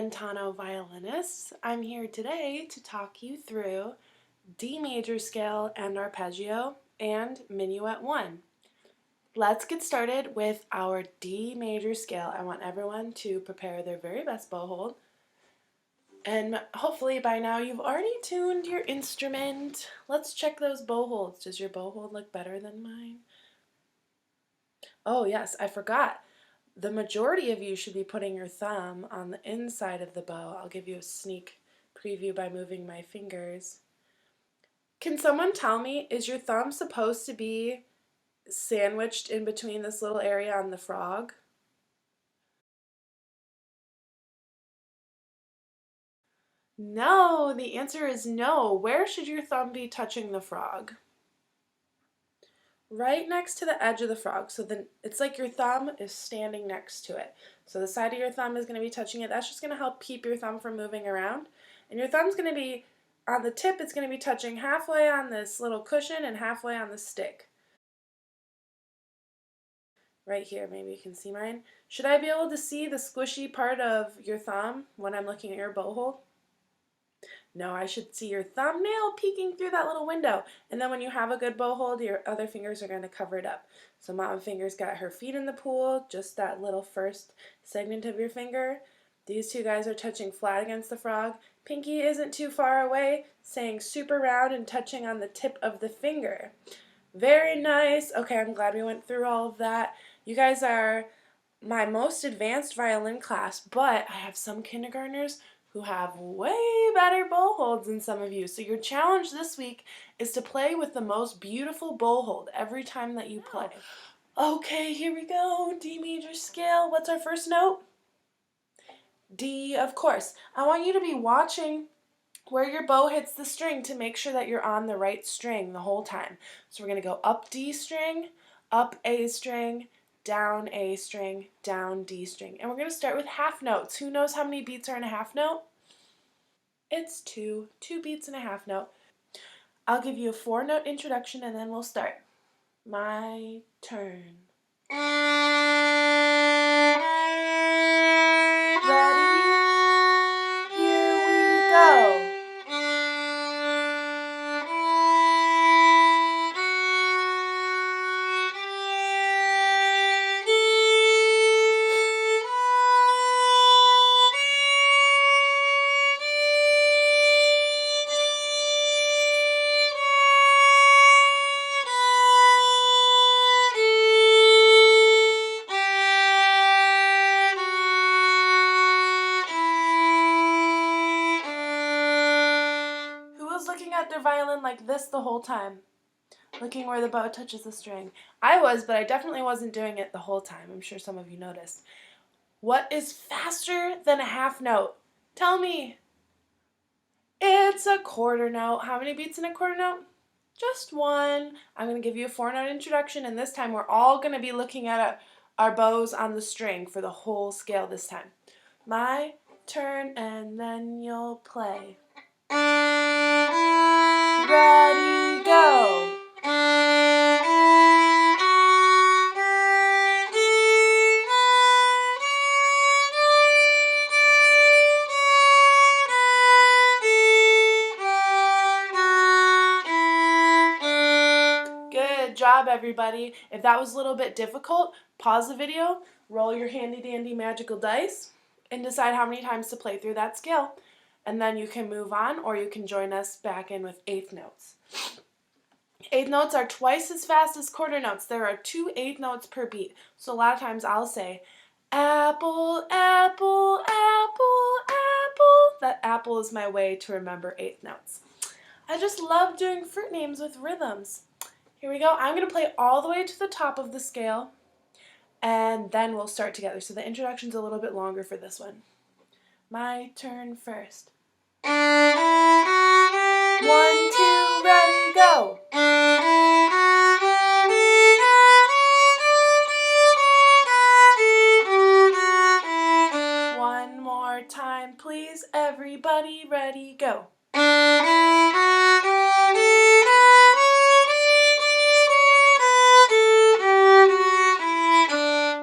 Celentano violinists. I'm here today to talk you through D major scale and arpeggio and Minuet 1. Let's get started with our D major scale. I want everyone to prepare their very best bow hold. And hopefully by now you've already tuned your instrument. Let's check those bow holds. Does your bow hold look better than mine? Oh yes, I forgot. The majority of you should be putting your thumb on the inside of the bow. I'll give you a sneak preview by moving my fingers. Can someone tell me, is your thumb supposed to be sandwiched in between this little area on the frog? No, the answer is no. Where should your thumb be touching the frog? Right next to the edge of the frog. So then it's like your thumb is standing next to it. So the side of your thumb is going to be touching it. That's just going to help keep your thumb from moving around. And your thumb's going to be, on the tip, it's going to be touching halfway on this little cushion and halfway on the stick. Right here, maybe you can see mine. Should I be able to see the squishy part of your thumb when I'm looking at your bow hold? No, I should see your thumbnail peeking through that little window. And then when you have a good bow hold, your other fingers are going to cover it up. So mom finger's got her feet in the pool, just that little first segment of your finger. These two guys are touching flat against the frog. Pinky isn't too far away, staying super round and touching on the tip of the finger. Very nice. Okay, I'm glad we went through all of that. You guys are my most advanced violin class, but I have some kindergartners who have way better bow holds than some of you. So your challenge this week is to play with the most beautiful bow hold every time that you play. Okay, here we go. D major scale. What's our first note? D, of course. I want you to be watching where your bow hits the string to make sure that you're on the right string the whole time. So we're going to go up D string, up A string, down A string, down D string. And we're going to start with half notes. Who knows how many beats are in a half note? It's two beats and a half note. I'll give you a 4-note introduction and then we'll start. My turn. Ready? Here we go. Looking at their violin like this the whole time, looking where the bow touches the string. I was, but I definitely wasn't doing it the whole time. I'm sure some of you noticed. What is faster than a half note? Tell me. It's a quarter note. How many beats in a quarter note? Just one. I'm going to give you a 4-note introduction, and this time we're all going to be looking at our bows on the string for the whole scale this time. My turn, and then you'll play. Ready, go! Good job, everybody. If that was a little bit difficult, pause the video, roll your handy dandy magical dice, and decide how many times to play through that scale. And then you can move on, or you can join us back in with 8th notes. 8th notes are twice as fast as quarter notes. There are 2 8th notes per beat. So a lot of times I'll say, apple, apple, apple, apple. That apple is my way to remember 8th notes. I just love doing fruit names with rhythms. Here we go. I'm going to play all the way to the top of the scale, and then we'll start together. So the introduction's a little bit longer for this one. My turn first. 1, 2, ready, go! One more time, please. Everybody ready, go.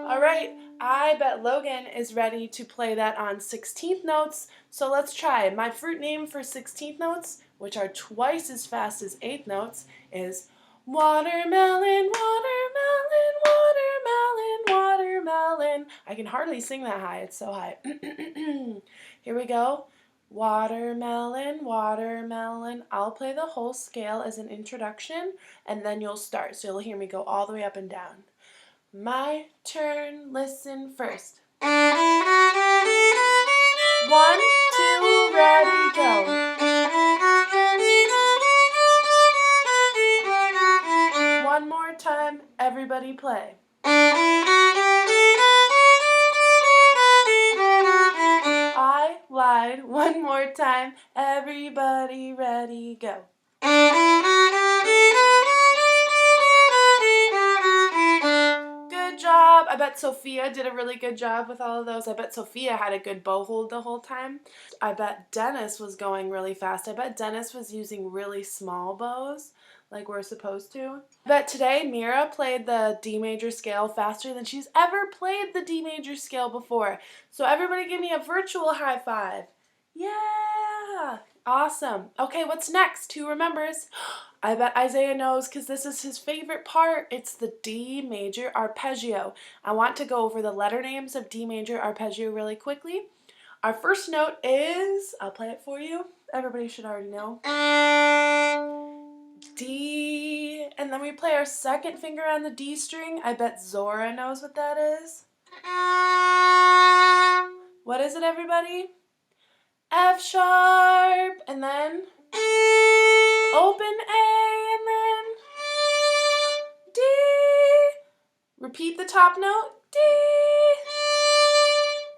All right, I bet Logan is ready to play that on 16th notes, so let's try. My fruit name for 16th notes, which are twice as fast as 8th notes, is watermelon, watermelon, watermelon, watermelon. I can hardly sing that high, it's so high. Here we go. Watermelon, watermelon. I'll play the whole scale as an introduction, and then you'll start. So you'll hear me go all the way up and down. My turn, listen first. 1, 2, ready, go. One more time, everybody play. I lied. One more time, everybody ready, go. Good job. I bet Sophia did a really good job with all of those. I bet Sophia had a good bow hold the whole time. I bet Dennis was going really fast. I bet Dennis was using really small bows like we're supposed to. I bet today Mira played the D major scale faster than she's ever played the D major scale before. So everybody give me a virtual high five. Yeah! Awesome. Okay, what's next? Who remembers? I bet Isaiah knows because this is his favorite part. It's the D major arpeggio. I want to go over the letter names of D major arpeggio really quickly. Our first note is, I'll play it for you. Everybody should already know. D, and then we play our second finger on the D string. I bet Zora knows what that is. What is it, everybody? F sharp, and then open A, and then D. Repeat the top note, D,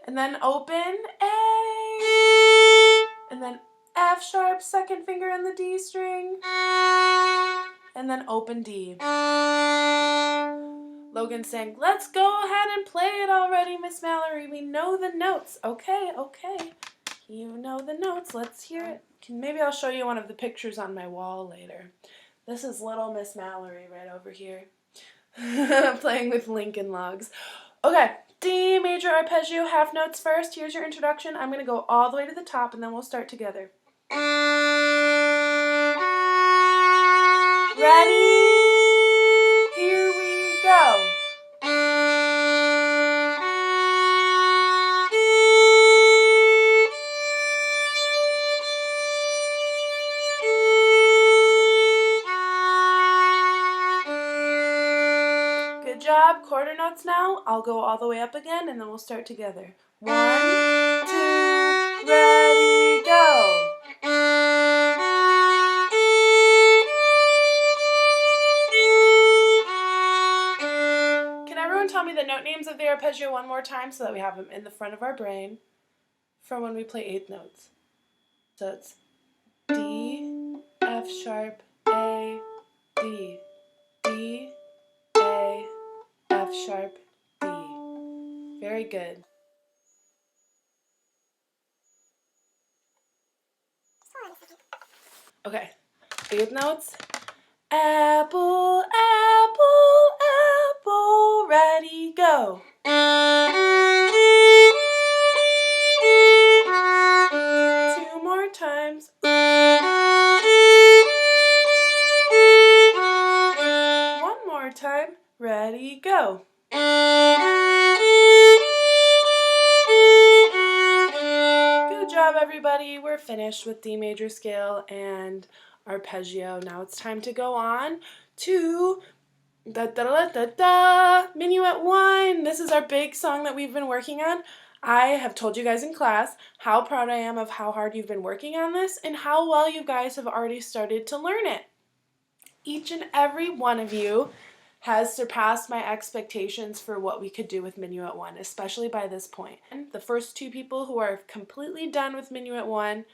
and then open A, and then F sharp, second finger on the D string, and then open D. Logan saying, let's go ahead and play it already, Miss Mallory. We know the notes. Okay. You know the notes. Let's hear it. Maybe I'll show you one of the pictures on my wall later. This is little Miss Mallory right over here. Playing with Lincoln Logs. Okay, D major arpeggio, half notes first. Here's your introduction. I'm going to go all the way to the top and then we'll start together. Ready? Here we go. Good job. Quarter notes now. I'll go all the way up again and then we'll start together. 1, 2, ready, go. Can everyone tell me the note names of the arpeggio one more time so that we have them in the front of our brain for when we play 8th notes? So it's D, F sharp, A, D, D, A, F sharp, D. Very good. Okay, 8th notes. Apple, apple, apple, ready, go. 2 more times. 1 more time. Ready, go. Good job, everybody. We're finished with D major scale and arpeggio. Now it's time to go on to Minuet 1. This is our big song that we've been working on. I have told you guys in class how proud I am of how hard you've been working on this and how well you guys have already started to learn it. Each and every one of you has surpassed my expectations for what we could do with Minuet 1, especially by this point. And the first 2 people who are completely done with Minuet 1,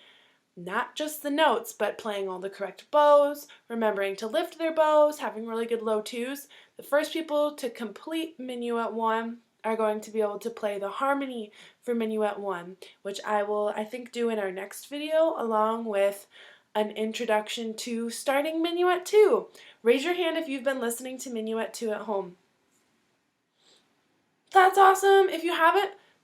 not just the notes, but playing all the correct bows, remembering to lift their bows, having really good low 2s. The first people to complete Minuet 1 are going to be able to play the harmony for Minuet 1, which I will, I think, do in our next video, along with an introduction to starting Minuet 2. Raise your hand if you've been listening to Minuet 2 at home. That's awesome. If you haven't,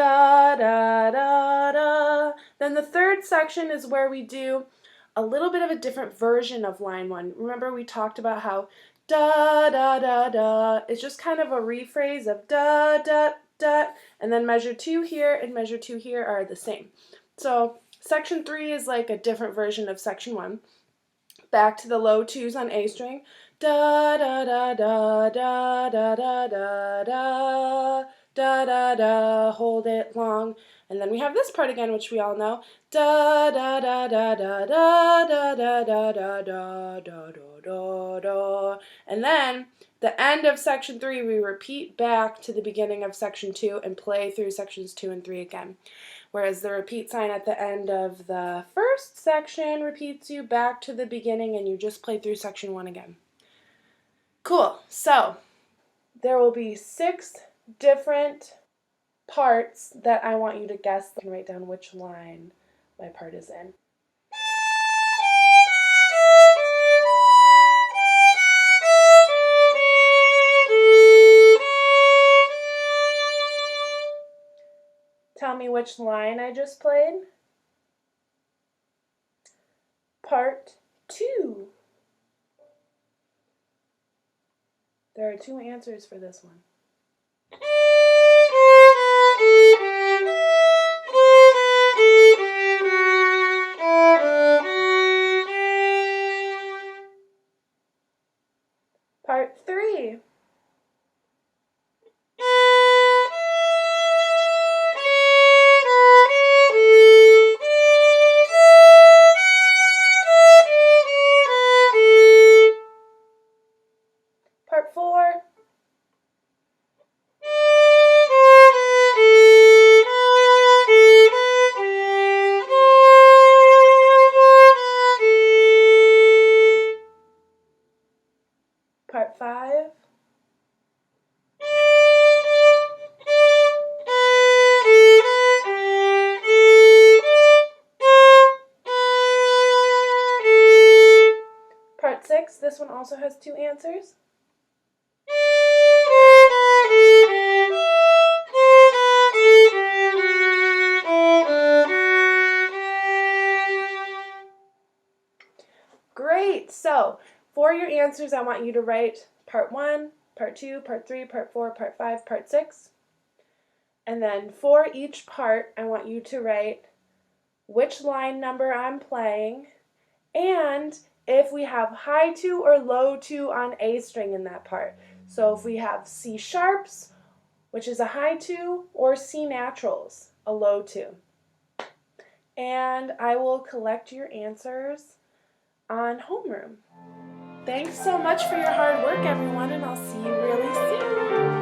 da, da, da, da. Then the third section is where we do a little bit of a different version of line 1. Remember we talked about how da, da, da, da. It's just kind of a rephrase of da, da, da, and then measure 2 here and measure 2 here are the same. So section 3 is like a different version of section 1. Back to the low 2s on A string. Da, da, da, da, da, da, da, da, da, da, da, da, hold it long. And then we have this part again, which we all know. Da, da, da, da, da, da, da, da, da, da, da, da, da, da. And then the end of section 3, we repeat back to the beginning of section 2 and play through sections 2 and 3 again. Whereas the repeat sign at the end of the first section repeats you back to the beginning and you just play through section 1 again. Cool. So there will be 6 different parts that I want you to guess and write down which line my part is in. Tell me which line I just played. Part 2. There are 2 answers for this one. Part 3. Part 4. Part 5. Part 6, this one also has 2 answers. Great! So, for your answers, I want you to write part 1, part 2, part 3, part 4, part 5, part 6. And then for each part, I want you to write which line number I'm playing and if we have high 2 or low 2 on A string in that part. So if we have C sharps, which is a high 2, or C naturals, a low 2. And I will collect your answers on homeroom. Thanks so much for your hard work, everyone, and I'll see you really soon.